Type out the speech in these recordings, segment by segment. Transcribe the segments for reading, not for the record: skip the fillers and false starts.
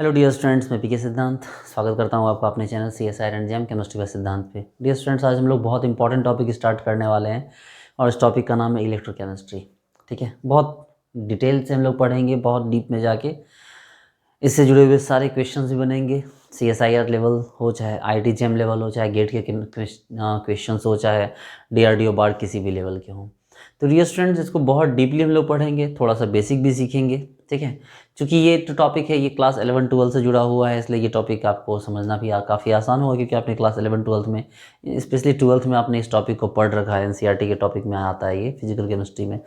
Hello dear students, मैं पीके सिद्धांत स्वागत करता हूँ आपका अपने channel CSI and jam chemistry bye सिद्धांत पे। डियर स्टूडेंट्स, आज हम लोग बहुत इंपॉर्टेंट टॉपिक स्टार्ट करने वाले हैं और इस टॉपिक का नाम है इलेक्ट्रोकेमिस्ट्री। ठीक है, बहुत डिटेल से हम लोग पढ़ेंगे, बहुत डीप में जाके इससे जुड़े हुए सारे क्वेश्चंस भी बनेंगे। CSIR लेवल हो, चाहे IIT जैम लेवल हो, चाहे गेट के क्वेश्चंस हो, चाहे DRDO बार किसी भी लेवल के हों। तो डियर स्टूडेंट्स, इसको बहुत डीपली हम लोग पढ़ेंगे, थोड़ा सा बेसिक भी सीखेंगे। ठीक है, क्योंकि ये जो टॉपिक है ये क्लास 11-12 से जुड़ा हुआ है, इसलिए ये टॉपिक आपको समझना भी काफ़ी आसान होगा, क्योंकि आपने क्लास 11-12 में, स्पेशली 12th में आपने इस टॉपिक को पढ़ रखा है। NCERT के टॉपिक में आता है ये फिजिकल केमिस्ट्री में।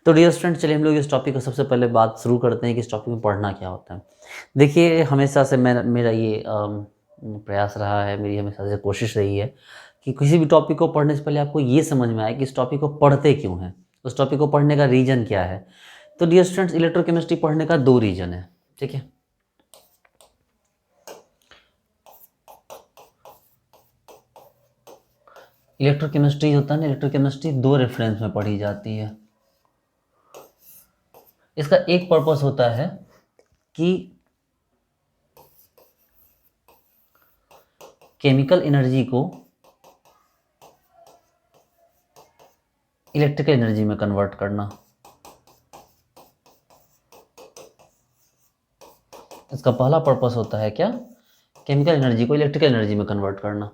तो डियर स्टूडेंट, चलिए हम लोग इस टॉपिक को सबसे पहले बात शुरू करते हैं कि इस टॉपिक में पढ़ना क्या होता है। देखिए, हमेशा से मेरा ये प्रयास रहा है, मेरी हमेशा से कोशिश रही है कि किसी भी टॉपिक को पढ़ने से पहले आपको ये समझ में आए कि इस टॉपिक को पढ़ते क्यों हैं, उस टॉपिक को पढ़ने का रीज़न क्या है। तो डियर स्टूडेंट्स, इलेक्ट्रोकेमिस्ट्री पढ़ने का 2 रीज़न है। ठीक है, इलेक्ट्रोकेमिस्ट्री होता है ना, इलेक्ट्रोकेमिस्ट्री 2 रेफरेंस में पढ़ी जाती है। इसका एक पर्पस होता है कि केमिकल एनर्जी को इलेक्ट्रिकल एनर्जी में कन्वर्ट करना। इसका पहला पर्पस होता है क्या, केमिकल एनर्जी को इलेक्ट्रिकल एनर्जी में कन्वर्ट करना।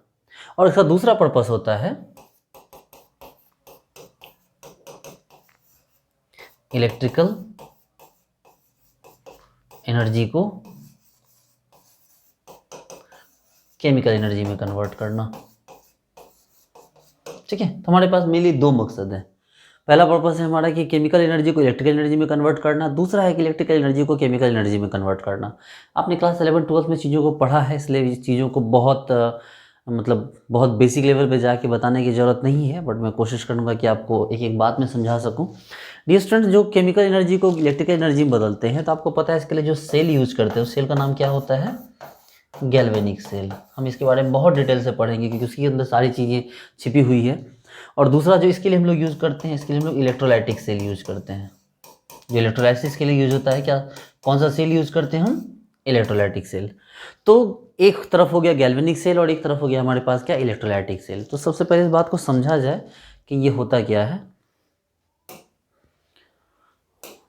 और इसका दूसरा पर्पस होता है इलेक्ट्रिकल एनर्जी को केमिकल एनर्जी में कन्वर्ट करना। ठीक है, तो हमारे पास मेनली 2 मकसद हैं। पहला पर्पस है हमारा कि केमिकल एनर्जी को इलेक्ट्रिकल एनर्जी में कन्वर्ट करना, दूसरा है कि इलेक्ट्रिकल एनर्जी को केमिकल एनर्जी में कन्वर्ट करना। आपने क्लास 11-12 में चीज़ों को पढ़ा है, इसलिए इस चीज़ों को बहुत बेसिक लेवल पे जाके बताने की ज़रूरत नहीं है, बट मैं कोशिश करूँगा कि आपको एक एक बात में समझा सकूँ। डियर स्टूडेंट, जो केमिकल एनर्जी को इलेक्ट्रिकल एनर्जी में बदलते हैं, तो आपको पता है इसके लिए जो सेल यूज करते हैं उस सेल का नाम क्या होता है, गैल्वेनिक सेल। हम इसके बारे में बहुत डिटेल से पढ़ेंगे क्योंकि उसके अंदर सारी चीज़ें छिपी हुई है। और दूसरा जो इसके लिए हम लोग यूज़ करते हैं, इसके लिए हम लोग इलेक्ट्रोलाइटिक सेल यूज करते हैं। जो इलेक्ट्रोलाइसिस के लिए यूज होता है, क्या कौन सा सेल यूज करते हैं हम, इलेक्ट्रोलाइटिक सेल। तो एक तरफ हो गया गैल्वेनिक सेल और एक तरफ हो गया हमारे पास क्या, इलेक्ट्रोलाइटिक सेल। तो सबसे पहले इस बात को समझा जाए कि ये होता क्या है।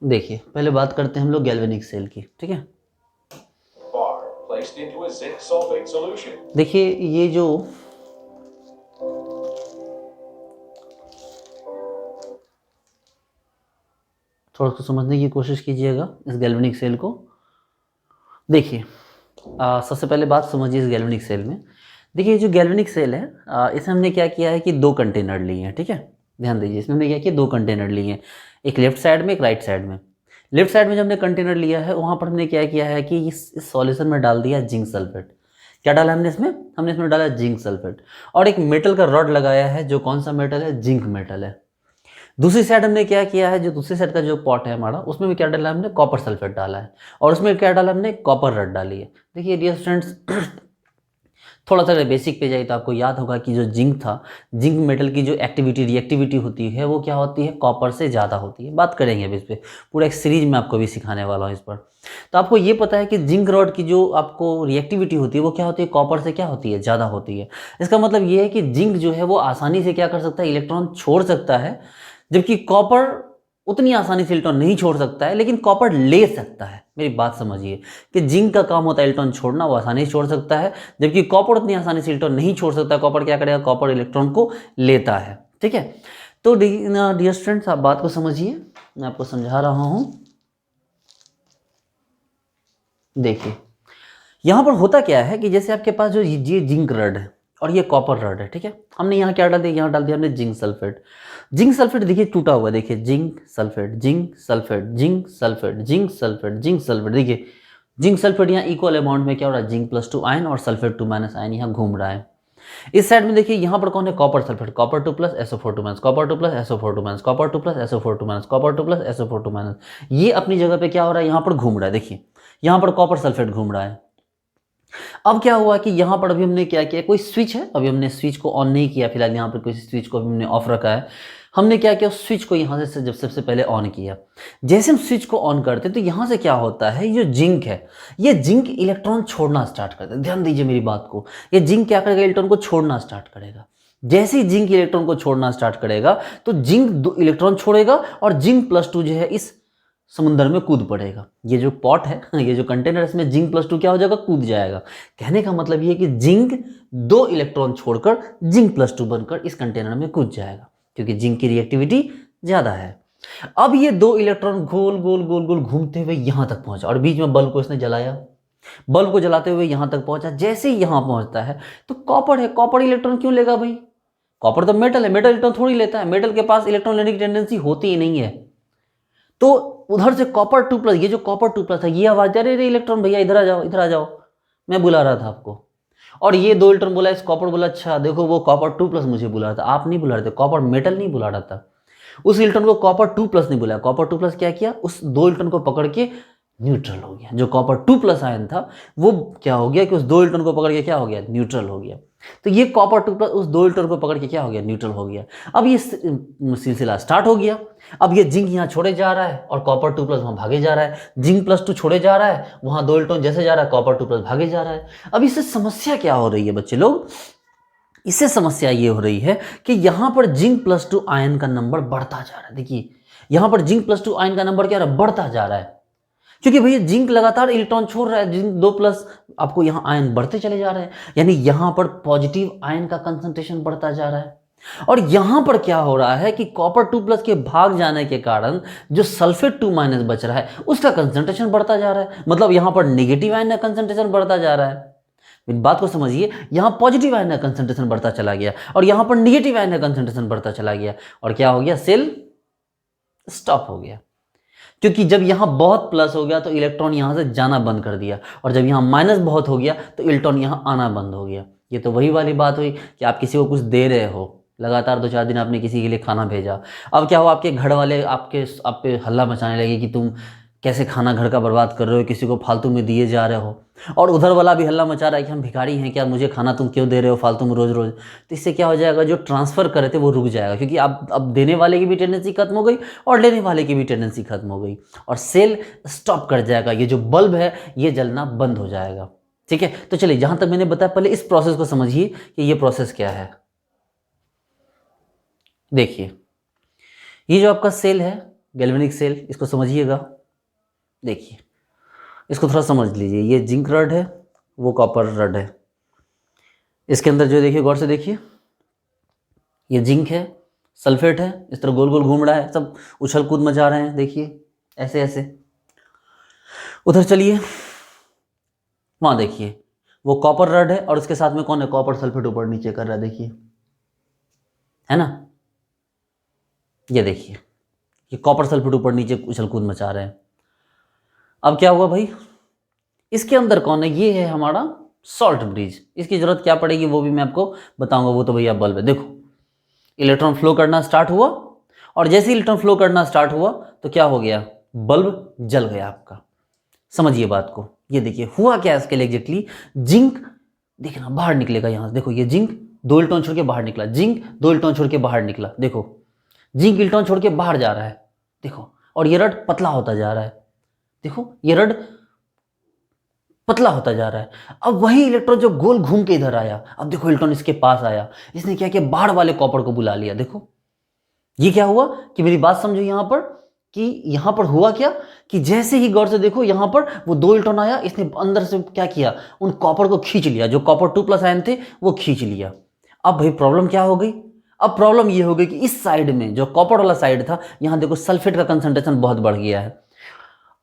देखिए, पहले बात करते हैं हम लोग गैल्वेनिक सेल की। ठीक है, देखिए ये जो थोड़ा सा समझने की कोशिश कीजिएगा इस गैल्वेनिक सेल को। देखिए, सबसे पहले बात समझिए इस गैल्वेनिक सेल में। देखिए, जो गैल्वेनिक सेल है, इसमें हमने क्या किया है कि 2 कंटेनर लिए हैं। ठीक है, ध्यान दीजिए, इसमें हमने क्या किया, 2 कंटेनर लिए हैं, एक लेफ्ट साइड में, एक राइट साइड में। लेफ्ट साइड में जब हमने कंटेनर लिया है, वहाँ पर हमने क्या किया है कि इस सॉल्यूशन में डाल दिया जिंक सल्फेट। क्या डाला हमने इसमें डाला जिंक सल्फेट। और एक मेटल का रॉड लगाया है, जो कौन सा मेटल है, जिंक मेटल है। दूसरी साइड हमने क्या किया है, जो दूसरी साइड का जो पॉट है हमारा, उसमें भी क्या डाला हमने, कॉपर सल्फेट डाला है। और उसमें क्या डाला हमने, कॉपर रड डाली है। देखिए डियर स्टूडेंट्स, थोड़ा सा बेसिक पे जाइए तो आपको याद होगा कि जो जिंक था, जिंक मेटल की जो रिएक्टिविटी होती है वो क्या होती है, कॉपर से ज़्यादा होती है। बात करेंगे अभी इस पर, पूरा एक सीरीज में आपको भी सिखाने वाला हूँ इस पर। तो आपको ये पता है कि जिंक रॉड की जो आपको रिएक्टिविटी होती है वो क्या होती है, कॉपर से क्या होती है, ज़्यादा होती है। इसका मतलब ये है कि जिंक जो है वो आसानी से क्या कर सकता है, इलेक्ट्रॉन छोड़ सकता है, जबकि कॉपर उतनी आसानी से इलेक्ट्रॉन नहीं छोड़ सकता है, लेकिन कॉपर ले सकता है। मेरी बात समझिए कि जिंक का काम होता है इलेक्ट्रॉन छोड़ना, वो आसानी से छोड़ सकता है, जबकि कॉपर उतनी आसानी से इलेक्ट्रॉन नहीं छोड़ सकता। कॉपर क्या करेगा, कॉपर इलेक्ट्रॉन को लेता है। ठीक है, तो डियर स्टूडेंट्स, आप बात को समझिए, मैं आपको समझा रहा हूं। देखिए, यहां पर होता क्या है कि जैसे आपके पास जो ये जिंक रड है और ये कॉपर रड है। ठीक है, हमने यहाँ क्या डाल दिया, यहाँ डाल दिया हमने जिंक सल्फेट। जिंक सल्फेट देखिए टूटा हुआ, देखिए zinc sulphate, zinc sulphate, zinc sulphate, zinc sulphate, zinc sulphate. देखिए जिंक सल्फेट यहाँ इक्वल अमाउंट में क्या हो रहा है, जिंक +2 आयन और सल्फेट 2- आयन यहाँ घूम रहा है। इस साइड में देखिए यहाँ पर कौन है, copper sulphate, copper 2 + SO4 2-, copper 2 + SO4 2-, copper 2 + SO4 2-, copper 2 + SO4 2-। ये अपनी जगह पे क्या हो रहा है, यहाँ पर घूम रहा है। देखिए यहाँ पर कॉपर सल्फेट घूम रहा है। अब क्या हुआ कि यहाँ पर अभी हमने क्या किया, कोई स्विच है, अभी हमने स्विच को ऑन नहीं किया फिलहाल, यहाँ पर कोई स्विच को हमने ऑफ रखा है। हमने क्या किया, स्विच को यहाँ से जब सबसे पहले ऑन किया, जैसे हम स्विच को ऑन करते तो यहाँ से क्या होता है, ये जिंक है, ये जिंक इलेक्ट्रॉन छोड़ना स्टार्ट करता है। ध्यान दीजिए मेरी बात को, ये जिंक क्या करेगा, इलेक्ट्रॉन को छोड़ना स्टार्ट करेगा। जैसे ही जिंक इलेक्ट्रॉन को छोड़ना स्टार्ट करेगा तो जिंक 2 इलेक्ट्रॉन छोड़ेगा और जिंक +2 जो है इस समुद्र में कूद पड़ेगा। ये जो पॉट है, ये जो कंटेनर, इसमें जिंक +2 क्या हो जाएगा, कूद जाएगा। कहने का मतलब ये है कि जिंक 2 इलेक्ट्रॉन छोड़कर जिंक +2 बनकर इस कंटेनर में कूद जाएगा, क्योंकि जिंक की रिएक्टिविटी ज़्यादा है। अब ये 2 इलेक्ट्रॉन गोल गोल गोल गोल घूमते हुए यहाँ तक पहुँचा और बीच में बल्ब को इसने जलाया, बल्ब को जलाते हुए यहाँ तक पहुँचा। जैसे ही यहाँ पहुँचता है तो कॉपर है, कॉपर इलेक्ट्रॉन क्यों लेगा भाई, कॉपर तो मेटल है, मेटल इलेक्ट्रॉन थोड़ी लेता है, मेटल के पास इलेक्ट्रॉन लेने की टेंडेंसी होती ही नहीं है। तो उधर से कॉपर 2+, ये जो कॉपर 2+ है, ये आवाज दे रही, इलेक्ट्रॉन भैया इधर आ जाओ, इधर आ जाओ, मैं बुला रहा था आपको। और ये 2 इलेक्ट्रॉन बोला, इस कॉपर बोला अच्छा देखो वो कॉपर 2+ मुझे बुला रहा था, आप नहीं बुला रहे थे, कॉपर मेटल नहीं बुला रहा था। उस इलेक्ट्रॉन को कॉपर 2+ नहीं बुलाया, कॉपर 2+ क्या किया, उस 2 इलेक्ट्रॉन को पकड़ के न्यूट्रल हो गया। जो कॉपर 2+ आयन था वो क्या हो गया कि उस 2 इलेक्ट्रॉन को पकड़ के क्या हो गया, न्यूट्रल हो गया। तो ये कॉपर 2+ उस 2 इलेक्ट्रॉन को पकड़ के क्या हो गया, न्यूट्रल हो गया। अब ये सिलसिला स्टार्ट हो गया। अब ये जिंक यहाँ छोड़े जा रहा है और कॉपर 2+ वहाँ भागे जा रहा है, जिंक +2 छोड़े जा रहा है, वहाँ 2 इलेक्ट्रॉन जैसे जा रहा है, कॉपर 2+ भागे जा रहा है। अब इससे समस्या क्या हो रही है बच्चे लोग, इससे समस्या ये हो रही है कि यहाँ पर जिंक +2 आयन का नंबर बढ़ता जा रहा है। देखिए यहाँ पर जिंक +2 आयन का नंबर क्या रहा है, बढ़ता जा रहा है, क्योंकि भैया जिंक लगातार इलेक्ट्रॉन छोड़ रहा है, जिंक 2+, आपको यहाँ आयन बढ़ते चले जा रहे हैं, यानी यहाँ पर पॉजिटिव आयन का कंसंट्रेशन बढ़ता जा रहा है। और यहाँ पर क्या हो रहा है कि कॉपर 2+ के भाग जाने के कारण जो सल्फेट 2- बच रहा है उसका कंसंट्रेशन बढ़ता जा रहा है, मतलब यहाँ पर नेगेटिव आयन का कंसंट्रेशन बढ़ता जा रहा है। मेरी बात को समझिए, यहाँ पॉजिटिव आयन का कंसंट्रेशन बढ़ता चला गया और यहाँ पर नेगेटिव आयन का कंसंट्रेशन बढ़ता चला गया, और क्या हो गया, सेल स्टॉप हो गया। क्योंकि जब यहाँ बहुत प्लस हो गया तो इलेक्ट्रॉन यहाँ से जाना बंद कर दिया, और जब यहाँ माइनस बहुत हो गया तो इलेक्ट्रॉन यहाँ आना बंद हो गया। ये तो वही वाली बात हुई कि आप किसी को कुछ दे रहे हो, लगातार 2-4 दिन आपने किसी के लिए खाना भेजा, अब क्या हुआ, आपके घर वाले आप पे हल्ला मचाने लगे कि तुम कैसे खाना घर का बर्बाद कर रहे हो, किसी को फालतू में दिए जा रहे हो, और उधर वाला भी हल्ला मचा रहा है कि हम भिखारी हैं क्या, मुझे खाना तुम क्यों दे रहे हो फालतू में रोज़ रोज़। तो इससे क्या हो जाएगा, जो ट्रांसफ़र करे थे वो रुक जाएगा, क्योंकि अब देने वाले की भी टेंडेंसी खत्म हो गई और लेने वाले की भी टेंडेंसी खत्म हो गई, और सेल स्टॉप कर जाएगा, ये जो बल्ब है ये जलना बंद हो जाएगा। ठीक है, तो चलिए जहाँ तक मैंने बताया पहले इस प्रोसेस को समझिए कि ये प्रोसेस क्या है। देखिए ये जो आपका सेल है गैल्वेनिक सेल, इसको समझिएगा। देखिए इसको थोड़ा समझ लीजिए, ये जिंक रड है, वो कॉपर रड है। इसके अंदर जो देखिए गौर से देखिए, ये जिंक है, सल्फेट है, इस तरह गोल गोल घूम रहा है, सब उछल कूद मचा रहे हैं, देखिए ऐसे ऐसे। उधर चलिए वहाँ देखिए वो कॉपर रड है और उसके साथ में कौन है, कॉपर सल्फेट ऊपर नीचे कर रहा है, देखिए है ना। ये देखिए ये कॉपर सल्फेट ऊपर नीचे उछल कूद मचा रहे हैं। अब क्या हुआ भाई, इसके अंदर कौन है, ये है हमारा सॉल्ट ब्रिज। इसकी जरूरत क्या पड़ेगी वो भी मैं आपको बताऊंगा, वो तो भैया बल्ब है। देखो इलेक्ट्रॉन फ्लो करना स्टार्ट हुआ, और जैसे ही इलेक्ट्रॉन फ्लो करना स्टार्ट हुआ तो क्या हो गया, बल्ब जल गया आपका। समझिए बात को, ये देखिए हुआ क्या इसके लिए एग्जैक्टली, जिंक देखना बाहर निकलेगा यहाँ से, देखो ये जिंक 2 इलेक्ट्रॉन छोड़ के बाहर निकला, जिंक 2 इलेक्ट्रॉन छोड़ के बाहर निकला, देखो जिंक इलेक्ट्रॉन छोड़ के बाहर जा रहा है, देखो, और ये रड पतला होता जा रहा है, देखो ये रड पतला होता जा रहा है। अब वही इलेक्ट्रॉन जो गोल घूम के इधर आया, अब देखो इलेक्ट्रॉन इसके पास आया, इसने क्या किया, बाहर वाले कॉपर को बुला लिया। देखो ये क्या हुआ कि मेरी बात समझो यहाँ पर, कि यहाँ पर हुआ क्या कि जैसे ही गौर से देखो यहाँ पर वो 2 इलेक्ट्रॉन आया, इसने अंदर से क्या किया, उन कॉपर को खींच लिया, जो कॉपर 2+ आयन थे वो खींच लिया। अब भाई प्रॉब्लम क्या हो गई, अब प्रॉब्लम ये हो गई कि इस साइड में जो कॉपर वाला साइड था, यहाँ देखो सल्फेट का कंसंट्रेशन बहुत बढ़ गया है।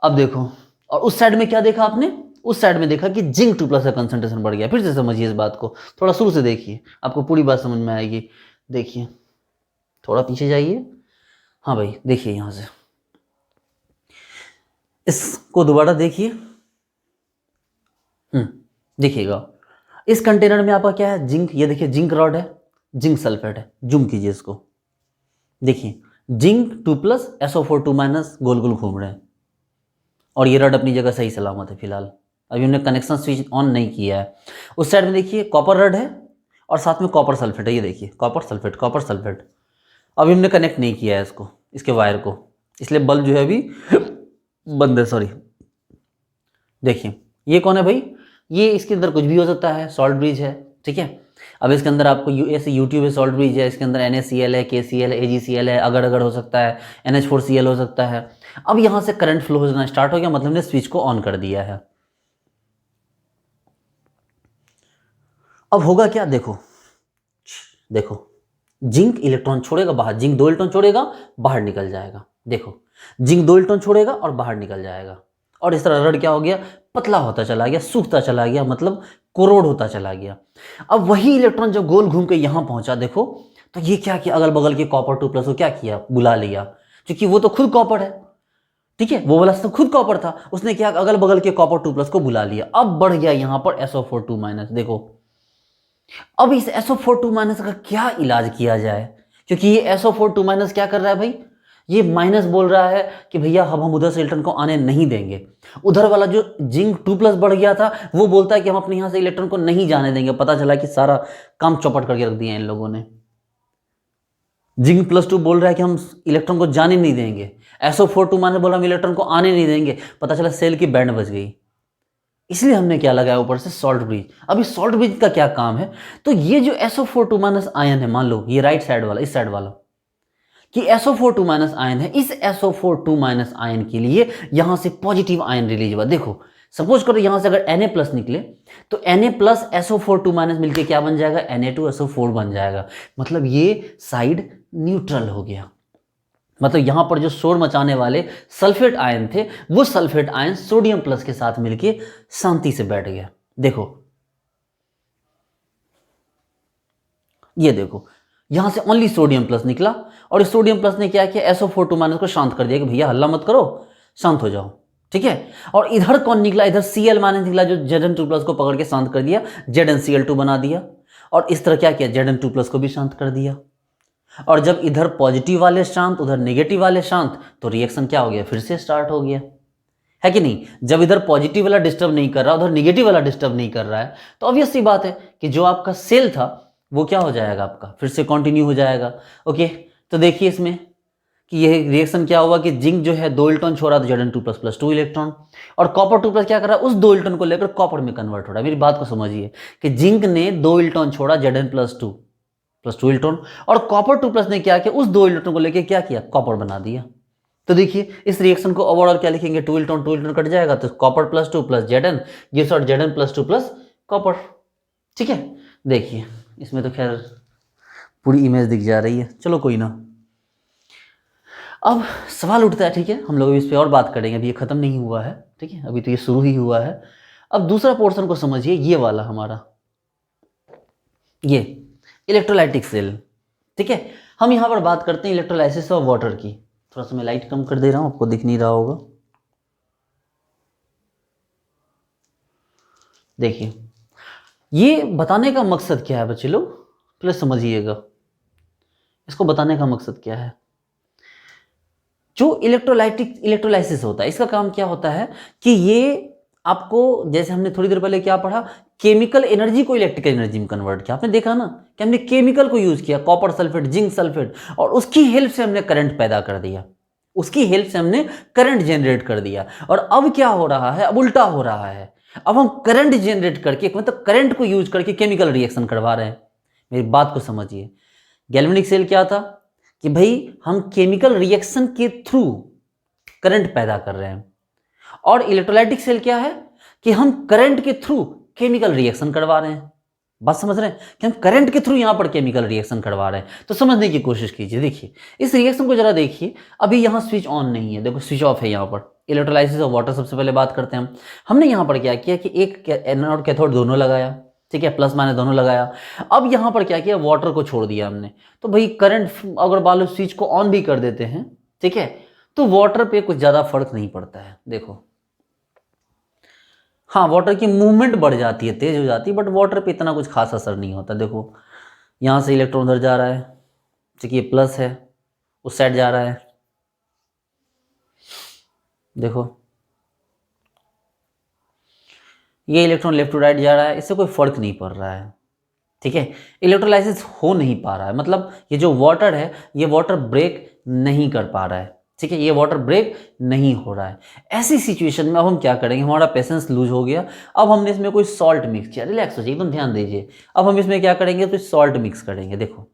अब देखो, और उस साइड में क्या देखा आपने, उस साइड में देखा कि जिंक 2+ का कंसंट्रेशन बढ़ गया। फिर से समझिए इस बात को, थोड़ा शुरू से देखिए, आपको पूरी बात समझ में आएगी। देखिए थोड़ा पीछे जाइए, हाँ भाई देखिए यहाँ से इसको दोबारा देखिए, देखिएगा इस कंटेनर में आपका क्या है, जिंक, ये देखिए जिंक रॉड है, जिंक सल्फेट है, जूम कीजिए इसको, देखिए जिंक 2+ SO4 2- गोल गोल घूम रहे हैं, और ये रड अपनी जगह सही सलामत है फिलहाल, अभी हमने कनेक्शन स्विच ऑन नहीं किया है। उस साइड में देखिए कॉपर रड है और साथ में कॉपर सल्फेट है, ये देखिए कॉपर सल्फेट कॉपर सल्फेट, अभी हमने कनेक्ट नहीं किया है इसको, इसके वायर को, इसलिए बल्ब जो है अभी बंद है, सॉरी। देखिए ये कौन है भाई, ये इसके अंदर कुछ भी हो सकता है, सॉल्ट ब्रिज है, ठीक है। अब इसके अंदर आपको ऐसे यूट्यूब है, सॉल्ट ब्रिज है, इसके अंदर NaCl है, KCl है, AgCl है, अगर अगर हो सकता है, NH4Cl हो सकता है। अब यहाँ से करंट फ्लो होना स्टार्ट हो गया, मतलब ने स्विच को ऑन कर दिया है। अब होगा क्या, देखो देखो, जिंक इलेक्ट्रॉन छोड़ेगा बाहर, जिंक 2 इलेक्ट्रॉन छोड़ेगा, बाहर निकल जाएगा। देखो जिंक 2 इलेक्ट्रॉन छोड़ेगा और बाहर निकल जाएगा, और इस तरह रड क्या हो गया, पतला होता चला गया, सूखता चला गया, मतलब कोरोड होता चला गया। अब वही इलेक्ट्रॉन जब गोल घूम के यहां पहुंचा, देखो तो ये क्या किया, अगल बगल के कॉपर 2 प्लस को क्या किया, बुला लिया, क्योंकि वो तो खुद कॉपर है, ठीक है, वो वाला तो खुद कॉपर था, उसने क्या अगल बगल के कॉपर 2 प्लस को बुला लिया। अब बढ़ गया यहां पर SO4 2 देखो। अब इस SO4 2 का क्या इलाज किया जाए, क्योंकि ये SO4 2 क्या कर रहा है भाई, ये माइनस बोल रहा है कि भैया हम उधर से इलेक्ट्रॉन को आने नहीं देंगे। उधर वाला जो जिंक 2 प्लस बढ़ गया था वो बोलता है कि हम अपने यहां से इलेक्ट्रॉन को नहीं जाने देंगे। पता चला कि सारा काम चौपट करके रख दिया इन लोगों ने। जिंक +2 बोल रहा है कि हम इलेक्ट्रॉन को जाने नहीं देंगे, SO4 बोल रहा हम इलेक्ट्रॉन को आने नहीं देंगे। पता चला सेल की बैंड बज गई। इसलिए हमने क्या लगाया ऊपर से, सॉल्ट ब्रिज। अभी सॉल्ट ब्रिज का क्या काम है, तो ये जो SO4 आयन है, मान लो ये राइट साइड वाला, इस साइड वाला, कि SO4 आयन है, इस SO4 आयन के लिए यहां से पॉजिटिव आयन रिलीज हुआ। देखो सपोज करो यहां से अगर Na+ निकले तो Na+ SO4 मिलके क्या बन जाएगा, Na2SO4 बन जाएगा। मतलब ये साइड न्यूट्रल हो गया, मतलब यहां पर जो शोर मचाने वाले सल्फेट आयन थे, वो सल्फेट आयन सोडियम प्लस के साथ मिलके शांति से बैठ गया। देखो ये देखो, यहां से ओनली सोडियम प्लस निकला, और इस सोडियम प्लस ने क्या किया, SO4 को शांत कर दिया कि भैया हल्ला मत करो, शांत हो जाओ, ठीक है। और इधर कौन निकला, इधर Cl- निकला, जो Zn2+ को पकड़ के शांत कर दिया, ZnCl2 बना दिया। और इस तरह क्या किया, Zn2+ को भी शांत कर दिया। और जब इधर पॉजिटिव वाले शांत, उधर नेगेटिव वाले शांत, तो रिएक्शन क्या हो गया, फिर से स्टार्ट हो गया, है कि नहीं। जब इधर पॉजिटिव वाला डिस्टर्ब नहीं कर रहा, उधर नेगेटिव वाला डिस्टर्ब नहीं कर रहा है, तो ऑब्वियस सी बात है कि जो आपका सेल था वो क्या हो जाएगा, आपका फिर से कंटिन्यू हो जाएगा। ओके, तो देखिए इसमें कि यह रिएक्शन क्या हुआ कि जिंक जो है 2 इलेक्ट्रॉन छोड़ रहा था, Zn2+ 2 इलेक्ट्रॉन, और कॉपर 2+ क्या कर रहा है, उस 2 इलेक्ट्रॉन को लेकर कॉपर में कन्वर्ट हो रहा है। मेरी बात को समझिए कि जिंक ने 2 इलेक्ट्रॉन छोड़ा, Zn+2 इलेक्ट्रॉन, और कॉपर 2+ ने क्या किया, उस 2 इलेक्ट्रॉन को लेकर क्या किया, कॉपर बना दिया। तो देखिए इस रिएक्शन को ओवरऑल क्या लिखेंगे, 2 इलेक्ट्रॉन कट जाएगा, तो copper +2 + Zn gives out Zn+2 + copper, ठीक है। देखिए इसमें तो खैर पूरी इमेज दिख जा रही है, चलो कोई ना। अब सवाल उठता है, ठीक है, हम लोग इस पर और बात करेंगे, अभी ये खत्म नहीं हुआ है, ठीक है, अभी तो ये शुरू ही हुआ है। अब दूसरा पोर्शन को समझिए, ये वाला हमारा, ये इलेक्ट्रोलाइटिक सेल, ठीक है। हम यहाँ पर बात करते हैं इलेक्ट्रोलाइसिस ऑफ वाटर की। थोड़ा सा मैं लाइट कम कर दे रहा हूँ, आपको दिख नहीं रहा होगा। देखिए ये बताने का मकसद क्या है बच्चे लोग, प्लीज समझिएगा, इसको बताने का मकसद क्या है। जो इलेक्ट्रोलाइसिस होता है, इसका काम क्या होता है कि ये आपको, जैसे हमने थोड़ी देर पहले क्या पढ़ा, केमिकल एनर्जी को इलेक्ट्रिकल एनर्जी में कन्वर्ट किया। आपने देखा ना कि हमने केमिकल को यूज किया, कॉपर सल्फेट, जिंक सल्फेट, और उसकी हेल्प से हमने करंट पैदा कर दिया, उसकी हेल्प से हमने करंट जनरेट कर दिया। और अब क्या हो रहा है, अब उल्टा हो रहा है, अब हम करंट जनरेट करके, मतलब करंट को यूज करके केमिकल रिएक्शन करवा रहे हैं। मेरी बात को समझिए, गैल्वेनिक सेल क्या था कि भाई हम केमिकल रिएक्शन के थ्रू करंट पैदा कर रहे हैं, और इलेक्ट्रोलाइटिक सेल क्या है कि हम करंट के थ्रू केमिकल रिएक्शन करवा रहे हैं। बात समझ रहे हैं कि हम करंट के थ्रू यहां पर केमिकल रिएक्शन करवा रहे हैं। तो समझने की कोशिश कीजिए, देखिए इस रिएक्शन को जरा देखिए। अभी यहां स्विच ऑन नहीं है, देखो स्विच ऑफ है यहां पर। इलेक्ट्रोलाइसिस ऑफ वाटर सबसे पहले बात करते हैं हम। हमने यहां पर क्या किया कि एक एनोड और कैथोड दोनों लगाया, ठीक है, प्लस माइनस दोनों लगाया। अब यहां पर क्या किया, वाटर को छोड़ दिया हमने। तो भाई करंट अगर मान लो स्विच को ऑन भी कर देते हैं, ठीक है, तो वाटर पे कुछ ज्यादा फर्क नहीं पड़ता है। देखो हाँ, वाटर की मूवमेंट बढ़ जाती है, तेज हो जाती है, बट वाटर पे इतना कुछ खास असर नहीं होता। देखो यहाँ से इलेक्ट्रॉन उधर जा रहा है, ठीक है, प्लस है, उस साइड जा रहा है, देखो ये इलेक्ट्रॉन लेफ्ट टू राइट जा रहा है, इससे कोई फर्क नहीं पड़ रहा है। ठीक है, इलेक्ट्रोलाइसिस हो नहीं पा रहा है, मतलब ये जो वाटर है ये वाटर ब्रेक नहीं कर पा रहा है। ठीक है, ये वाटर ब्रेक नहीं हो रहा है। ऐसी सिचुएशन में अब हम क्या करेंगे, हमारा पेशेंस लूज हो गया, अब हमने इसमें कोई सॉल्ट मिक्स किया, रिलैक्स हो जाइए, एकदम ध्यान दीजिए। अब हम इसमें क्या करेंगे, तो सॉल्ट मिक्स करेंगे। देखो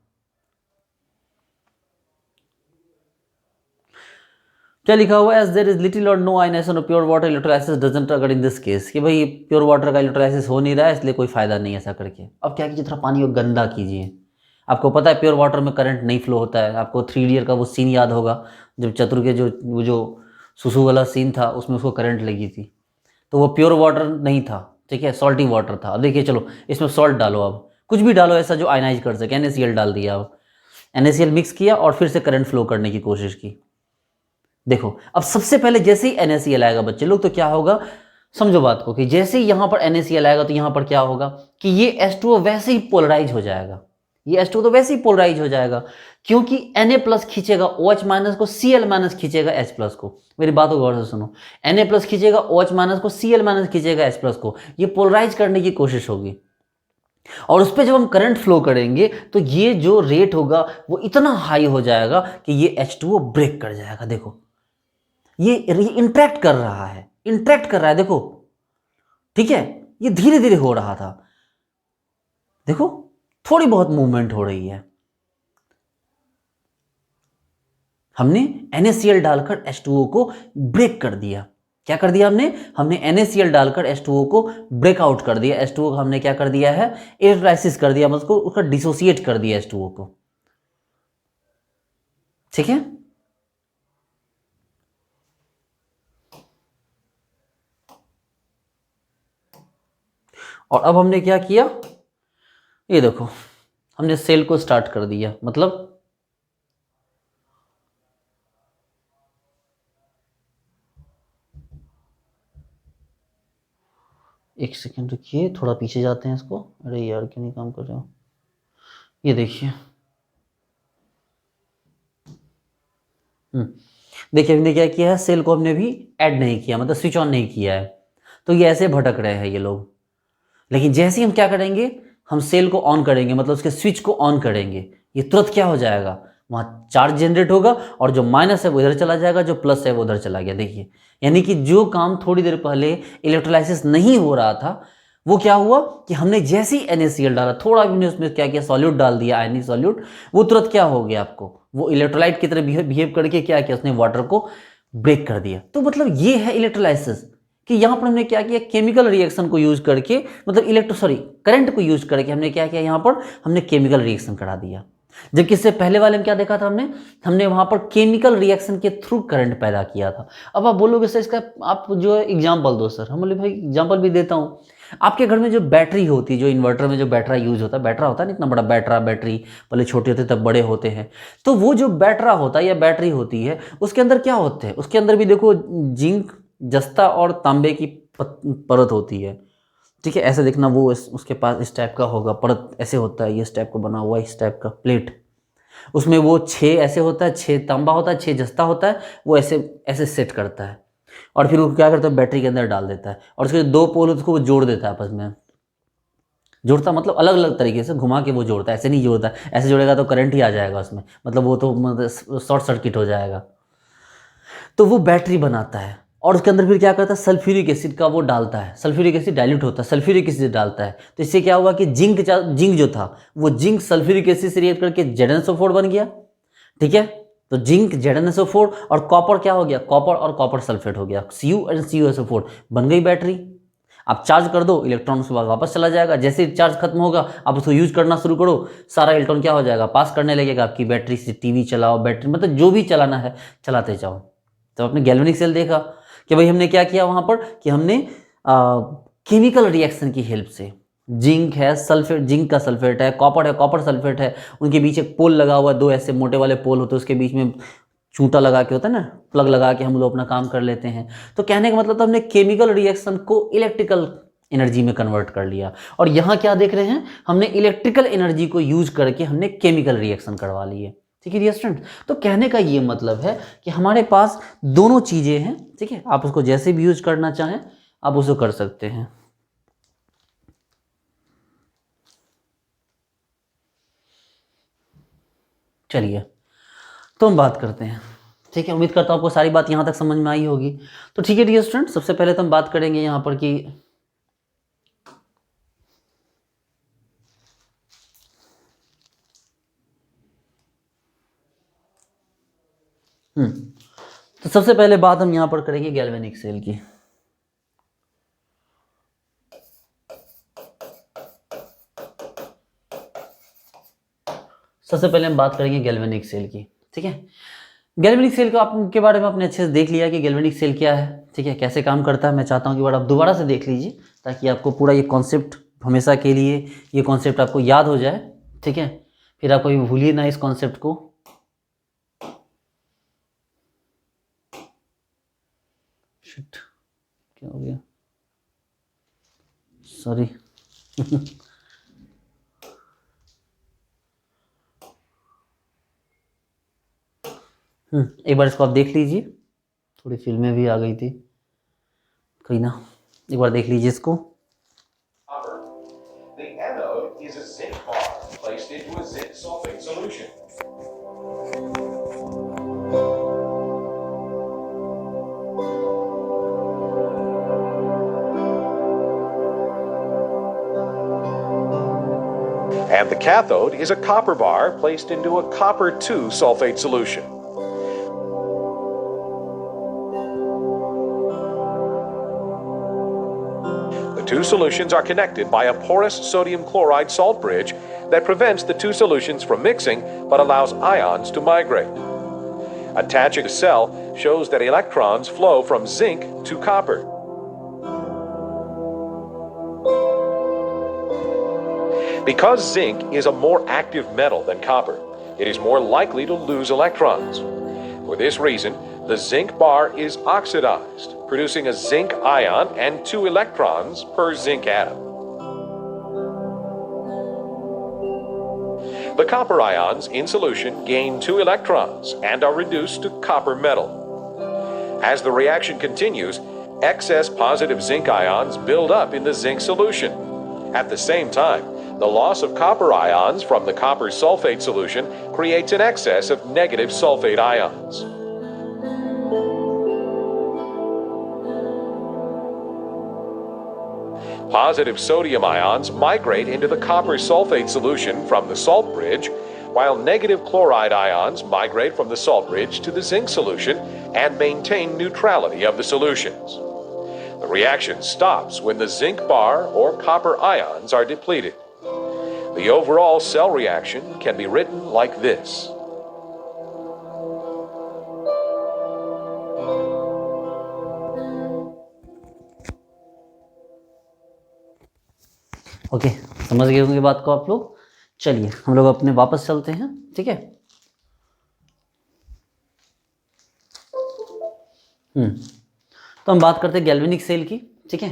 क्या लिखा हुआ है, एज देयर इज लिटिल और no ionization of pure water electrolysis doesn't अगर इन दिस केस, कि भाई प्योर वाटर का इलेक्ट्रोलाइसिस हो नहीं रहा है इसलिए कोई फायदा नहीं है ऐसा करके। अब क्या कीजिए, थोड़ा पानी को गंदा कीजिए। आपको पता है प्योर वाटर में करंट नहीं फ्लो होता है। आपको 3 Idiot का वो सीन याद होगा, जब चतुर के जो सुसु वाला सीन था उसमें उसको करंट लगी थी, तो वो प्योर वाटर नहीं था, ठीक है, सॉल्टी वाटर था। अब देखिए, चलो इसमें सॉल्ट डालो, अब कुछ भी डालो ऐसा जो आयनाइज कर सके। NaCl डाल दिया, अब NaCl मिक्स किया और फिर से करंट फ्लो करने की कोशिश की। देखो अब सबसे पहले जैसे ही NaCl आएगा बच्चे लोग, तो क्या होगा, समझो बात को, कि जैसे ही यहां पर NaCl आएगा तो यहां पर क्या होगा कि ये H2O वैसे ही पोलराइज हो जाएगा। ये H2O तो वैसे ही पोलराइज हो जाएगा, क्योंकि Na+ खींचेगा OH- को, Cl- खींचेगा H+ को। मेरी बात को गौर से सुनो, Na+ खींचेगा OH- को, Cl- खींचेगा H+ को। ये पोलराइज करने की कोशिश होगी, और उस पर जब हम करंट फ्लो करेंगे तो ये जो रेट होगा वो इतना हाई हो जाएगा कि ये H2O ब्रेक कर जाएगा। देखो ये इंटरेक्ट कर रहा है, इंटरेक्ट कर रहा है, देखो, ठीक है, ये धीरे धीरे हो रहा था। देखो थोड़ी बहुत मूवमेंट हो रही है। हमने NaCl डालकर H2O को ब्रेक कर दिया। क्या कर दिया हमने, NaCl डालकर H2O को ब्रेकआउट कर दिया। H2O को हमने क्या कर दिया है, इलेक्ट्रोलाइसिस कर दिया, मतलब उसका डिसोसिएट कर दिया H2O को। ठीक है, और अब हमने क्या किया, ये देखो हमने सेल को स्टार्ट कर दिया, मतलब एक सेकेंड रुकिए, थोड़ा पीछे जाते हैं इसको। अरे यार क्यों नहीं काम कर रहे हो, ये देखिए। देखिए हमने क्या किया है, सेल को हमने भी ऐड नहीं किया, मतलब स्विच ऑन नहीं किया है, तो ये ऐसे भटक रहे हैं ये लोग। लेकिन जैसे ही हम क्या करेंगे, हम सेल को ऑन करेंगे, मतलब उसके स्विच को ऑन करेंगे, ये तुरंत क्या हो जाएगा, वहाँ चार्ज जनरेट होगा, और जो माइनस है वो इधर चला जाएगा, जो प्लस है वो उधर चला गया। देखिए, यानी कि जो काम थोड़ी देर पहले इलेक्ट्रोलाइसिस नहीं हो रहा था, वो क्या हुआ कि हमने जैसे ही NaCl डाला, थोड़ा भी हमने उसमें क्या किया, सॉल्यूट डाल दिया, आयनिक सॉल्यूट, वो तुरंत क्या हो गया, आपको वो इलेक्ट्रोलाइट की तरह बिहेव करके क्या किया, उसने वाटर को ब्रेक कर दिया। तो मतलब ये है इलेक्ट्रोलाइसिस, कि यहाँ पर हमने क्या किया, केमिकल रिएक्शन को यूज करके, मतलब करंट को यूज करके हमने क्या किया, यहाँ पर हमने केमिकल रिएक्शन करा दिया। जबकि इससे पहले वाले में क्या देखा था हमने, वहां पर केमिकल रिएक्शन के थ्रू करंट पैदा किया था। अब आप बोलोगे सर इसका आप जो है एग्जाम्पल दो। सर हम बोले भाई एग्जाम्पल भी देता हूँ। आपके घर में जो बैटरी होती है, जो इन्वर्टर में जो बैटरा यूज होता है, बैटरा होता है ना, इतना बड़ा बैटरी, पहले छोटे होते तब बड़े होते हैं, तो वो जो बैटरा होता है या बैटरी होती है, उसके अंदर क्या होते हैं, उसके अंदर भी देखो जिंक, जस्ता और तांबे की परत होती है। ठीक है, ऐसे देखना, वो उसके पास इस टाइप का होगा, परत ऐसे होता है, ये इस टाइप का बना हुआ, इस टाइप का प्लेट, उसमें वो 6 ऐसे होता है, 6 तांबा होता है, 6 जस्ता होता है, वो ऐसे ऐसे सेट करता है, और फिर वो क्या करता है, बैटरी के अंदर डाल देता है, और उसके 2 पोल उसको वो जोड़ देता है आपस में। जोड़ता मतलब अलग अलग तरीके से घुमा के वो जोड़ता है, ऐसे नहीं जोड़ता, ऐसे जोड़ेगा तो करंट ही आ जाएगा उसमें, मतलब वो तो मतलब शॉर्ट सर्किट हो जाएगा। तो वो बैटरी बनाता है, और उसके अंदर फिर क्या करता है, सल्फ्यूरिक एसिड का वो डालता है, सल्फ्यूरिक एसिड डाइल्यूट होता है, सल्फ्यूरिक एसिड डालता है। तो इससे क्या हुआ कि जिंक जो था, वो जिंक सल्फ्यूरिक एसिड से रिएक्ट करके ZnSO4 बन गया। ठीक है, तो जिंक ZnSO4, और कॉपर क्या हो गया, कॉपर और कॉपर सल्फेट हो गया, CuCuSO4, बन गई बैटरी। आप चार्ज कर दो, इलेक्ट्रॉन उसके बाद वापस चला जाएगा, जैसे ही चार्ज खत्म होगा आप उसको यूज करना शुरू करो, सारा इलेक्ट्रॉन क्या हो जाएगा, पास करने लगेगा। आपकी बैटरी से टीवी चलाओ, बैटरी मतलब जो भी चलाना है चलाते जाओ। तो आपने गैल्वेनिक सेल देखा कि भाई हमने क्या किया वहां पर, कि हमने केमिकल रिएक्शन की हेल्प से, जिंक है, सल्फेट, जिंक का सल्फेट है, कॉपर सल्फेट है, उनके बीच एक पोल लगा हुआ है, 2 ऐसे मोटे वाले पोल होते हैं, उसके बीच में चूंटा लगा के होता है ना, प्लग लगा के हम लोग अपना काम कर लेते हैं। तो कहने का मतलब, तो हमने केमिकल रिएक्शन को इलेक्ट्रिकल एनर्जी में कन्वर्ट कर लिया, और यहाँ क्या देख रहे हैं, हमने इलेक्ट्रिकल एनर्जी को यूज करके हमने केमिकल रिएक्शन करवा लिए। ठीक है डियर स्टूडेंट, तो कहने का ये मतलब है कि हमारे पास दोनों चीजें हैं। ठीक है, आप उसको जैसे भी यूज करना चाहें आप उसको कर सकते हैं। चलिए तो हम बात करते हैं, ठीक है। उम्मीद करता हूँ आपको सारी बात यहाँ तक समझ में आई होगी। तो ठीक है डियर स्टूडेंट, सबसे पहले तो हम बात करेंगे यहाँ पर कि तो सबसे पहले बात हम यहाँ पर करेंगे गैल्वेनिक सेल की। सबसे पहले हम बात करेंगे गैल्वेनिक सेल की, ठीक है। गैल्वेनिक सेल को आपके बारे में आपने अच्छे से देख लिया कि गैल्वेनिक सेल क्या है, ठीक है, कैसे काम करता है। मैं चाहता हूँ कि बार आप दोबारा से देख लीजिए ताकि आपको पूरा ये कॉन्सेप्ट हमेशा के लिए ये कॉन्सेप्ट आपको याद हो जाए, ठीक है। फिर आप कभी भूलिए ना इस कॉन्सेप्ट को। शिट, क्या हो गया, सॉरी। एक बार इसको आप देख लीजिए, थोड़ी फिल्में भी आ गई थी, कोई ना, एक बार देख लीजिए इसको। The anode is a zinc bar placed into a zinc sulfate solution. And the cathode is a copper bar placed into a copper 2 sulfate solution. The two solutions are connected by a porous sodium chloride salt bridge that prevents the two solutions from mixing but allows ions to migrate. Attaching a cell shows that electrons flow from zinc to copper. Because zinc is a more active metal than copper, it is more likely to lose electrons. For this reason, the zinc bar is oxidized, producing a zinc ion and 2 electrons per zinc atom. The copper ions in solution gain 2 electrons and are reduced to copper metal. As the reaction continues, excess positive zinc ions build up in the zinc solution. At the same time, the loss of copper ions from the copper sulfate solution creates an excess of negative sulfate ions. Positive sodium ions migrate into the copper sulfate solution from the salt bridge, while negative chloride ions migrate from the salt bridge to the zinc solution and maintain neutrality of the solutions. The reaction stops when the zinc bar or copper ions are depleted. The overall cell reaction can be written like this. Okay, समझ गए होंगे बात को आप लोग। चलिए हम लोग अपने वापस चलते हैं, ठीक है। तो हम बात करते हैं गैल्वेनिक सेल की, ठीक है।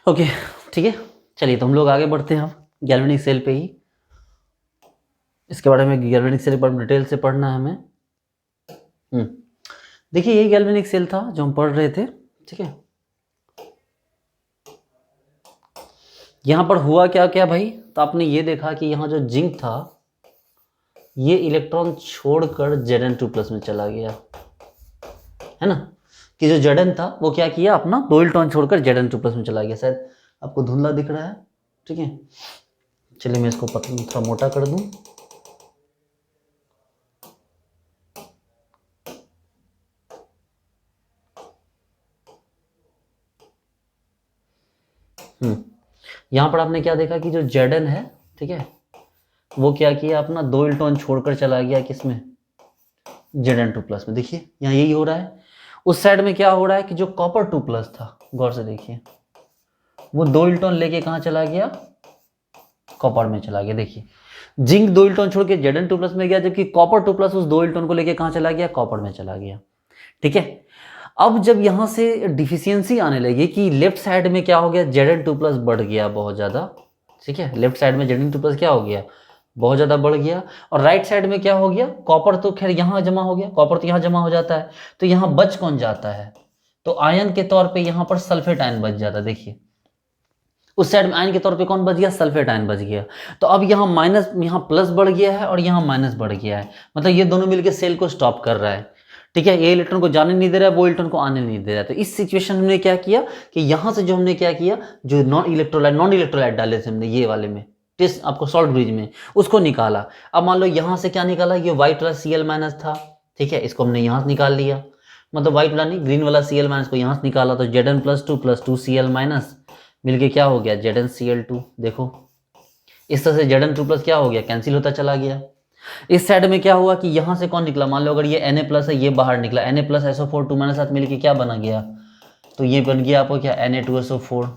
ओके, ठीक है। चलिए तो हम लोग आगे बढ़ते हैं अब गैल्वेनिक सेल पे ही। इसके बारे में गैल्वेनिक सेल पर डिटेल से पढ़ना है हमें। देखिए यही गैल्वेनिक सेल था जो हम पढ़ रहे थे, ठीक है। यहाँ पर हुआ क्या क्या भाई, तो आपने ये देखा कि यहाँ जो जिंक था ये इलेक्ट्रॉन छोड़कर Zn2+ में चला गया, है ना। कि जो Zn था वो क्या किया, अपना 2 इलेक्ट्रॉन छोड़कर Zn2+ में चला गया। शायद आपको धुंधला दिख रहा है, ठीक है। चलिए मैं इसको थोड़ा मोटा कर दूं। यहाँ पर आपने क्या देखा कि जो Zn है, ठीक है, वो क्या किया, अपना 2 इलेक्ट्रॉन छोड़कर चला गया किसमें, Zn2+ में। देखिए यहाँ यही हो रहा है। उस साइड में क्या हो रहा है कि जो कॉपर 2+ था, गौर से देखिए, वो 2 इलेक्ट्रॉन लेके कहाँ चला गया, कॉपर में चला गया। देखिए जिंक 2 इलेक्ट्रॉन छोड़ के Zn2+ में गया, जबकि कॉपर 2+ उस 2 इलेक्ट्रॉन को लेके कहाँ चला गया, कॉपर में चला गया, ठीक है। अब जब यहाँ से डिफिशियंसी आने लगी कि लेफ्ट साइड में क्या हो गया, Zn2+ बढ़ गया बहुत ज़्यादा, ठीक है। लेफ्ट साइड में Zn2+ क्या हो गया, बहुत ज़्यादा बढ़ गया। और राइट साइड में क्या हो गया, कॉपर तो खैर यहाँ जमा हो गया, कॉपर तो यहाँ जमा हो जाता है, तो यहाँ बच कौन जाता है, तो आयन के तौर पे यहाँ पर सल्फेट आयन बच जाता है। देखिए उस साइड में आयन के तौर पे कौन बच गया, सल्फेट आयन बच गया। तो अब यहाँ माइनस, यहाँ प्लस बढ़ गया है और यहाँ माइनस बढ़ गया है, मतलब ये दोनों मिलकर सेल को स्टॉप कर रहा है। ठीक है, ये इलेक्ट्रॉन को जाने नहीं दे रहा है, वो इलेक्ट्रॉन को आने नहीं दे रहा है। तो इस सिचुएशन में हमने क्या किया कि यहाँ से जो हमने क्या किया, जो नॉन इलेक्ट्रोलाइट डाले थे हमने ये वाले में, टेस्ट आपको सॉल्ट ब्रिज में, उसको निकाला। अब मान लो यहाँ से क्या निकाला, ये व्हाइट वाला Cl माइनस था, ठीक है, इसको हमने यहाँ से निकाल लिया, मतलब व्हाइट वाला नहीं, ग्रीन वाला Cl माइनस को यहाँ से निकाला, तो Zn plus two Cl minus मिलके क्या हो गया, ZnCl2। देखो इस तरह से Zn2 प्लस क्या हो गया, कैंसिल होता चला गया। इस साइड में क्या हुआ कि यहाँ से कौन निकला, मान लो अगर ये Na प्लस है, ये बाहर निकला, Na प्लस SO4 2 माइनस साथ मिलके क्या बना गया, तो ये बन गया आपको क्या, Na2SO4।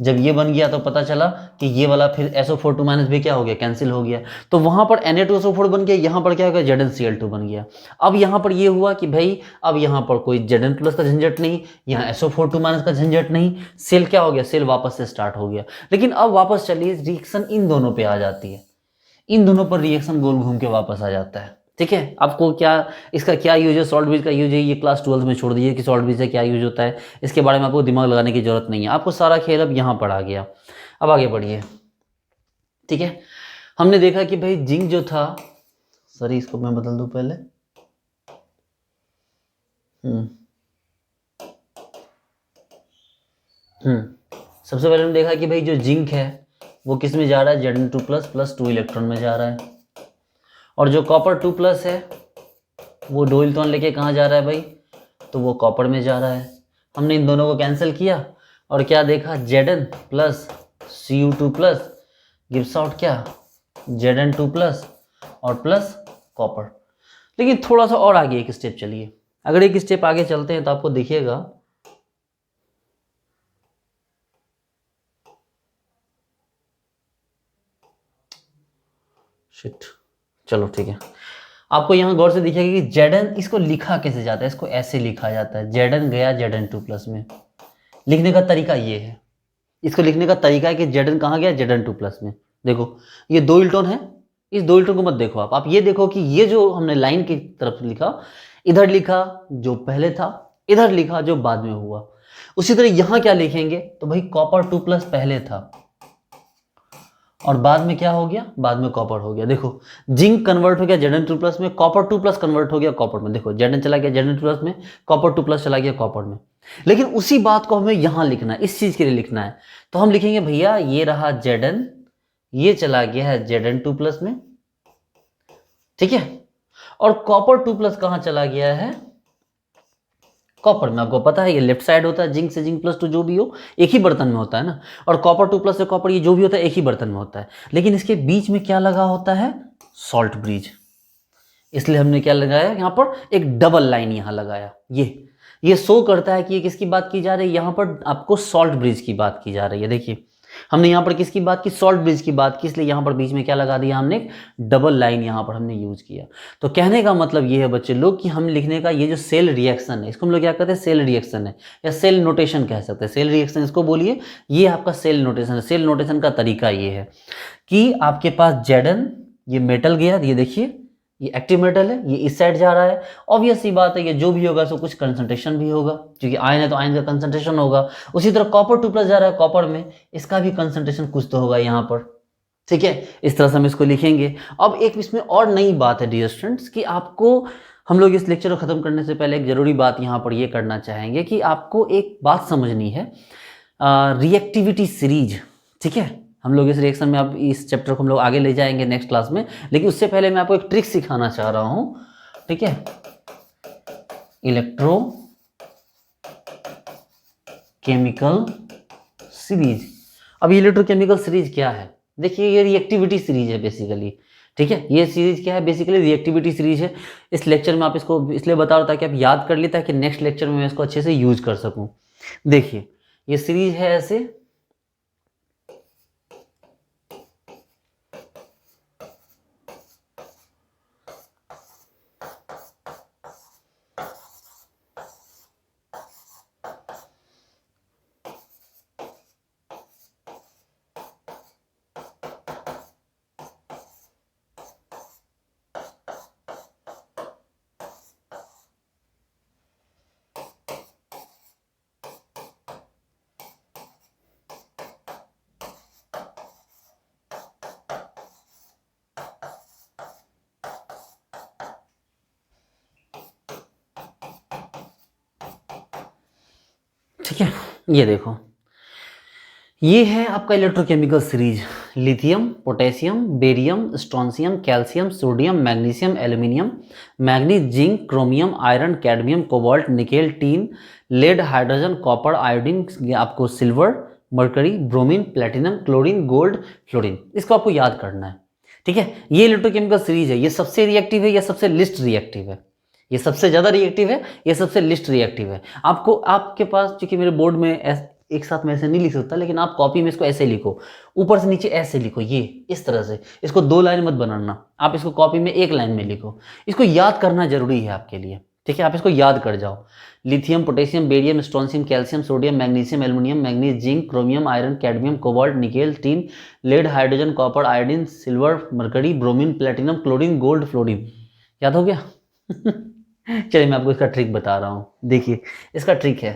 जब ये बन गया तो पता चला कि ये वाला फिर SO4 2 माइनस भी क्या हो गया, कैंसिल हो गया। तो वहां पर Na2SO4 बन गया, यहाँ पर क्या हो गया, ZnCl2 बन गया। अब यहाँ पर ये हुआ कि भाई अब यहाँ पर कोई Zn प्लस का झंझट नहीं, यहाँ SO4 2 माइनस का झंझट नहीं, सेल क्या हो गया, सेल वापस से स्टार्ट हो गया। लेकिन अब वापस चलिए, रिएक्शन इन दोनों पे आ जाती है, इन दोनों पर रिएक्शन गोल घूम के वापस आ जाता है। ठीक है, आपको क्या, इसका क्या यूज है, सॉल्ट ब्रिज का यूज है, ये क्लास 12 में छोड़ दीजिए कि सॉल्ट ब्रिज से क्या यूज होता है, इसके बारे में आपको दिमाग लगाने की जरूरत नहीं है, आपको सारा खेल अब यहाँ पर आ गया। अब आगे बढ़िए। ठीक है, हमने देखा कि भाई जिंक जो था, सॉरी इसको मैं बदल दूं पहले, सबसे पहले हमने देखा कि भाई जो जिंक है वो किस में जा रहा है, Zn2 प्लस प्लस 2 इलेक्ट्रॉन में जा रहा है, और जो कॉपर 2 प्लस है वो 2 इलेक्ट्रॉन लेके कहाँ जा रहा है भाई, तो वो कॉपर में जा रहा है। हमने इन दोनों को कैंसिल किया और क्या देखा, Zn plus Cu2 plus gives out क्या, Zn2 प्लस और प्लस कॉपर। लेकिन थोड़ा सा और आगे एक स्टेप चलिए, अगर एक स्टेप आगे चलते हैं तो आपको दिखेगा, शिट, चलो ठीक है, आपको यहाँ गौर से दिखेगा कि Zn, इसको लिखा कैसे जाता है, इसको ऐसे लिखा जाता है, Zn गया Zn2 प्लस में। लिखने का तरीका ये है, इसको लिखने का तरीका है कि Zn कहाँ गया, Zn2 प्लस में। देखो ये 2 इलेक्ट्रॉन है, इस 2 इलेक्ट्रॉन को मत देखो आप ये देखो कि ये जो हमने लाइन की तरफ लिखा, इधर लिखा जो पहले था, इधर लिखा जो बाद में हुआ। उसी तरह यहाँ क्या लिखेंगे, तो भाई कॉपर 2 प्लस पहले था और बाद में क्या हो गया, बाद में कॉपर हो गया। देखो जिंक कन्वर्ट हो गया Zn2 प्लस में, कॉपर 2 प्लस कन्वर्ट हो गया कॉपर में। देखो Zn चला गया Zn2 प्लस में, कॉपर 2 प्लस चला गया कॉपर में। लेकिन उसी बात को हमें यहाँ लिखना है, इस चीज के लिए लिखना है, तो हम लिखेंगे भैया ये रहा Zn, ये चला गया है Zn2 प्लस में, ठीक है, और कॉपर 2 प्लस कहाँ चला गया है, कॉपर में। आपको पता है ये लेफ्ट साइड होता है, जिंक से जिंक प्लस 2 जो भी हो एक ही बर्तन में होता है ना, और कॉपर 2 प्लस से कॉपर ये जो भी होता है एक ही बर्तन में होता है। लेकिन इसके बीच में क्या लगा होता है, सॉल्ट ब्रिज, इसलिए हमने क्या लगाया यहाँ पर, एक डबल लाइन यहाँ लगाया। ये शो करता है कि ये किसकी बात की जा रही है, यहाँ पर आपको सॉल्ट ब्रिज की बात की जा रही है। देखिए हमने यहाँ पर किसकी बात की, सॉल्ट ब्रिज की बात की, इसलिए यहाँ पर बीच में क्या लगा दिया हमने, एक डबल लाइन यहाँ पर हमने यूज किया। तो कहने का मतलब ये है बच्चे लोग कि हम लिखने का ये जो सेल रिएक्शन है, इसको हम लोग क्या कहते हैं, सेल रिएक्शन है या सेल नोटेशन कह सकते हैं, सेल रिएक्शन इसको बोलिए, ये आपका सेल नोटेशन है। सेल नोटेशन का तरीका ये है कि आपके पास Zn, ये मेटल गया, ये देखिए ये एक्टिव मेटल है, ये इस साइड जा रहा है, ऑब्वियस सी बात है ये जो भी होगा सो कुछ कंसंट्रेशन भी होगा, क्योंकि आयन है तो आयन का कंसंट्रेशन होगा। उसी तरह कॉपर 2 प्लस जा रहा है कॉपर में, इसका भी कंसंट्रेशन कुछ तो होगा यहाँ पर, ठीक है, इस तरह से हम इसको लिखेंगे। अब एक इसमें और नई बात है डियर स्टूडेंट्स कि आपको, हम लोग इस लेक्चर को खत्म करने से पहले एक जरूरी बात यहाँ पर ये करना चाहेंगे कि आपको एक बात समझनी है, रिएक्टिविटी सीरीज, ठीक है, हम लोग इस रिएक्शन में, अब इस चैप्टर को हम लोग आगे ले जाएंगे नेक्स्ट क्लास में, लेकिन उससे पहले मैं आपको एक ट्रिक सिखाना चाह रहा हूं, ठीक है, इलेक्ट्रो केमिकल सीरीज। अब इलेक्ट्रोकेमिकल सीरीज क्या है, देखिए ये रिएक्टिविटी सीरीज है बेसिकली, ठीक है, ये सीरीज क्या है, बेसिकली रिएक्टिविटी सीरीज है। इस लेक्चर में आप इसको इसलिए बता रहा था कि आप याद कर लेता है कि नेक्स्ट लेक्चर में मैं इसको अच्छे से यूज कर सकूं। देखिए ये सीरीज है ऐसे, ठीक है, ये देखो, ये है आपका electrochemical series. Lithium, potassium, barium, strontium, calcium, sodium, magnesium, aluminium, manganese, zinc, chromium, iron, cadmium, cobalt, nickel, tin, lead, hydrogen, copper, iodine, आपको silver, mercury, bromine, platinum, chlorine, gold, fluorine. इसको आपको याद करना है। ठीक है, ये इलेक्ट्रोकेमिकल सीरीज है। ये सबसे रिएक्टिव है या सबसे लिस्ट रिएक्टिव है? ये सबसे ज़्यादा रिएक्टिव है, ये सबसे लिस्ट रिएक्टिव है। आपको, आपके पास, क्योंकि मेरे बोर्ड में एक साथ में ऐसे नहीं लिख सकता, लेकिन आप कॉपी में इसको ऐसे लिखो, ऊपर से नीचे ऐसे लिखो, ये इस तरह से। इसको 2 लाइन मत बनाना, आप इसको कॉपी में 1 लाइन में लिखो। इसको याद करना जरूरी है आपके लिए। ठीक है, आप इसको याद कर जाओ। Lithium, potassium, barium, strontium, calcium, sodium, magnesium, aluminium, manganese, zinc, chromium, iron, cadmium, cobalt, nickel, tin, lead, hydrogen, copper, iodine, silver, mercury, bromine, platinum, chlorine, gold, fluorine. याद हो गया? चलिए मैं आपको इसका ट्रिक बता रहा हूँ। देखिए, इसका ट्रिक है,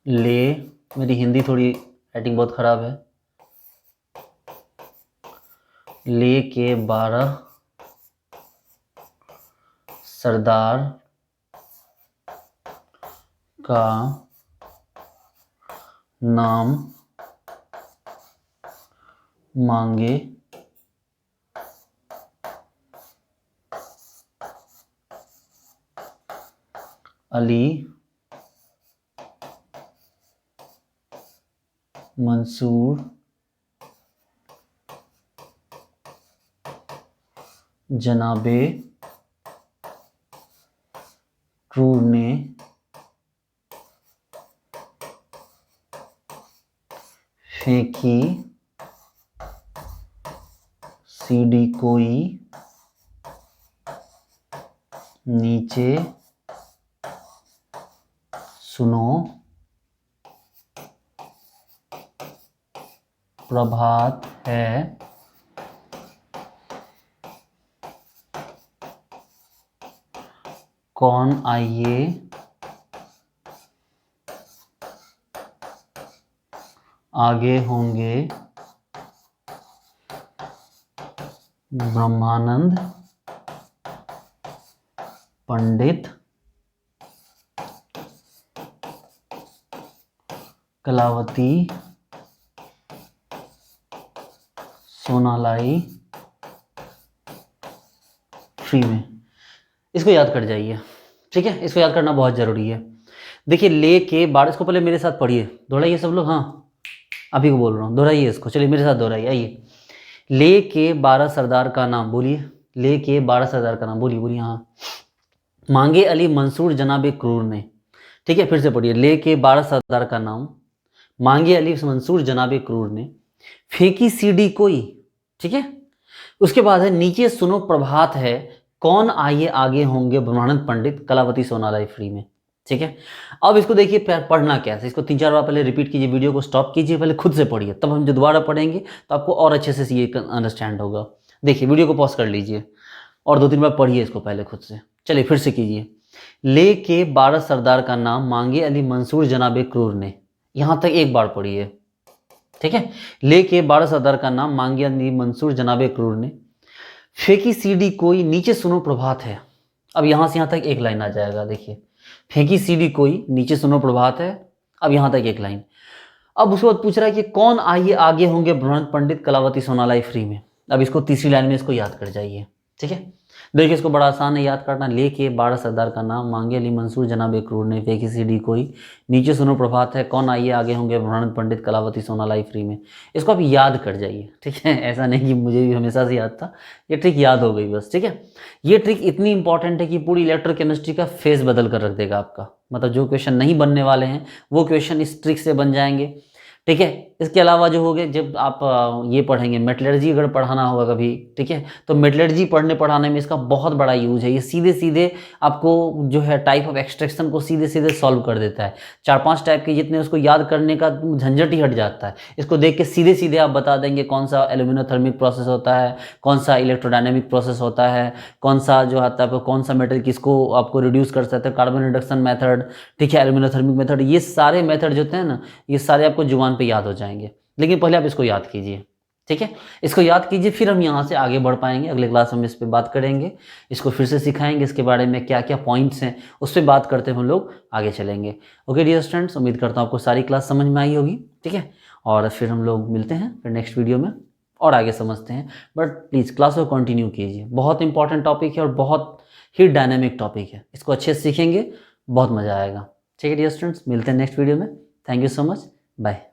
ले, मेरी हिंदी थोड़ी राइटिंग बहुत ख़राब है। ले के 12 सरदार का नाम मांगे अली, मंसूर, जनाबे क्रूर ने फेंकी सीडी कोई नीचे सुनो प्रभात है, कौन आइए आगे होंगे ब्रह्मानंद पंडित, कलावती, सोनालाई, फ्री में। इसको याद कर जाइए। ठीक है, इसको याद करना बहुत ज़रूरी है। देखिए, ले के 12, इसको पहले मेरे साथ पढ़िए, दोहराइए सब लोग। हाँ, अभी को बोल रहा हूँ, दोहराइए इसको। चलिए मेरे साथ दोहराइए, आइए। ले के 12 सरदार का नाम बोलिए। ले के 12 सरदार का नाम बोलिए, बोलिए। हाँ, मांगे अली मंसूर जनाबे क्रूर ने। ठीक है, फिर से पढ़िए। ले के 12 सरदार का नाम मांगे अली मंसूर जनाबे क्रूर ने, फेंकी सीडी कोई। ठीक है, उसके बाद है नीचे सुनो प्रभात है, कौन आइए आगे होंगे ब्रह्मानंद पंडित, कलावती सोनालाई, फ्री में। ठीक है, अब इसको देखिए पढ़ना कैसे। इसको 3-4 बार पहले रिपीट कीजिए, वीडियो को स्टॉप कीजिए, पहले खुद से पढ़िए, तब हम जो दोबारा पढ़ेंगे तो आपको और अच्छे से ये अंडरस्टैंड होगा। देखिए, वीडियो को पॉज कर लीजिए और 2-3 बार पढ़िए इसको पहले खुद से। चलिए फिर से कीजिए। ले के 12 सरदार का नाम मांगे अली मंसूर जनाबे क्रूर ने, यहाँ तक एक बार पढ़िए। ठीक है, ले के 12 सरदार का नाम मांगे अली मंसूर जनाबे क्रूर ने, फेंकी सीडी कोई नीचे सुनो प्रभात है। अब यहाँ से यहाँ तक एक लाइन आ जाएगा। देखिए, फेंकी सीडी कोई नीचे सुनो प्रभात है, अब यहाँ तक एक लाइन। अब उसके बाद पूछ रहा है कि कौन आइए आगे होंगे ब्रह्मानंद पंडित, कलावती सोनालाई, फ्री में। अब इसको तीसरी लाइन में इसको याद कर जाइए। ठीक है, देखिए इसको बड़ा आसान है याद करना। ले के 12 सरदार का नाम मांगे अली मंसूर जनाबे क्रूर ने, फेंकी सीडी कोई नीचे सुनो प्रभात है, कौन आइए आगे होंगे ब्रह्मानंद पंडित, कलावती सोनालाई, फ्री में। इसको आप याद कर जाइए। ठीक है, ऐसा नहीं कि मुझे भी हमेशा से याद था, ये ट्रिक याद हो गई बस। ठीक है, ये ट्रिक इतनी इंपॉर्टेंट है कि पूरी इलेक्ट्रोकेमिस्ट्री का फेस बदल कर रख देगा आपका। मतलब जो क्वेश्चन नहीं बनने वाले हैं वो क्वेश्चन इस ट्रिक से बन जाएंगे। ठीक है, इसके अलावा जो हो गए, जब आप ये पढ़ेंगे मेटलर्जी अगर पढ़ाना होगा कभी, ठीक है, तो मेटलर्जी पढ़ाने में इसका बहुत बड़ा यूज है। ये सीधे सीधे आपको जो है टाइप ऑफ एक्सट्रैक्शन को सीधे सीधे सॉल्व कर देता है। 4-5 टाइप के जितने, उसको याद करने का झंझट ही हट जाता है। इसको देख के सीधे सीधे आप बता देंगे कौन सा एल्यूमिनोथर्मिक प्रोसेस होता है, कौन सा इलेक्ट्रोडायनेमिक प्रोसेस होता है, कौन सा जो आता है कौन सा मेटल किसको आपको रिड्यूस कर सकते हैं, कार्बन रिडक्शन मेथड, ठीक है, एल्यूमिनोथर्मिक मेथड। ये सारे मेथड जो होते हैं ना, ये सारे आपको जुबान पे याद हो जाएंगे। लेकिन पहले आप इसको याद कीजिए। ठीक है, इसको याद कीजिए, फिर हम यहाँ से आगे बढ़ पाएंगे। अगले क्लास में हम इस पर बात करेंगे, इसको फिर से सिखाएंगे, इसके बारे में क्या क्या पॉइंट्स हैं उस पर बात करते हुए हम लोग आगे चलेंगे। ओके डियर स्टूडेंट्स, उम्मीद करता हूँ आपको सारी क्लास समझ में आई होगी। ठीक है, और फिर हम लोग मिलते हैं फिर नेक्स्ट वीडियो में और आगे समझते हैं। बट प्लीज़ क्लास को कंटिन्यू कीजिए, बहुत इंपॉर्टेंट टॉपिक है और बहुत ही डायनेमिक टॉपिक है। इसको अच्छे से सीखेंगे, बहुत मज़ा आएगा। ठीक है डियर स्टूडेंट्स, मिलते हैं नेक्स्ट वीडियो में। Thank you so much, bye.